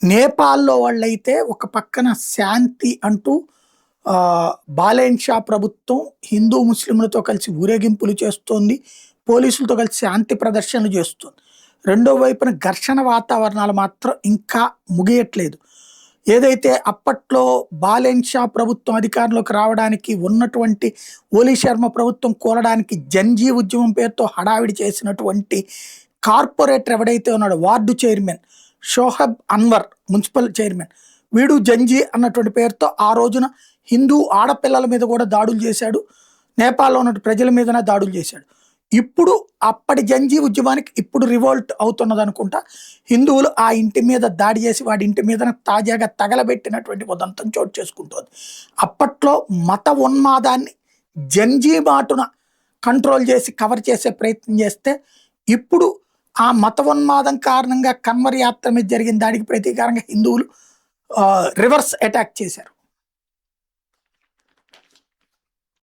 నేపాల్‌లో వాళ్ళైతే ఒక పక్కన శాంతి అంటూ బాలెన్ షా ప్రభుత్వం హిందూ, ముస్లింలతో కలిసి ఊరేగింపులు చేస్తోంది. పోలీసులతో కలిసి శాంతి ప్రదర్శనలు చేస్తుంది. రెండో వైపున ఘర్షణ వాతావరణాలు మాత్రం ఇంకా ముగియట్లేదు. ఏదైతే అప్పట్లో బాలెన్ షా ప్రభుత్వం అధికారంలోకి రావడానికి ఉన్నటువంటి ఓలీ శర్మ ప్రభుత్వం కూలడానికి జంజీ ఉద్యమం పేరుతో హడావిడి చేసినటువంటి కార్పొరేటర్ ఎవడైతే ఉన్నాడో ward chairman Shohab Anwar municipal chairman వీడు జంజీ అన్నటువంటి పేరుతో ఆ రోజున హిందూ ఆడపిల్లల మీద కూడా దాడులు చేశాడు. నేపాల్లో ఉన్న ప్రజల మీదనే దాడులు చేశాడు. ఇప్పుడు అప్పటి జంజీ ఉద్యమానికి ఇప్పుడు రివోల్ట్ అవుతున్నది అనుకుంటా. హిందువులు ఆ ఇంటి మీద దాడి చేసి వాడి ఇంటి మీద తాజాగా తగలబెట్టినటువంటి ఉదంతం చోటు చేసుకుంటోంది. అప్పట్లో మత ఉన్మాదాన్ని జంజీ మాటున కంట్రోల్ చేసి కవర్ చేసే ప్రయత్నం చేస్తే ఇప్పుడు ఆ మత ఉన్మాదం కారణంగా కన్వర్ యాత్ర మీద జరిగిన దాడికి ప్రతీకారంగా హిందువులు రివర్స్ అటాక్ చేశారు.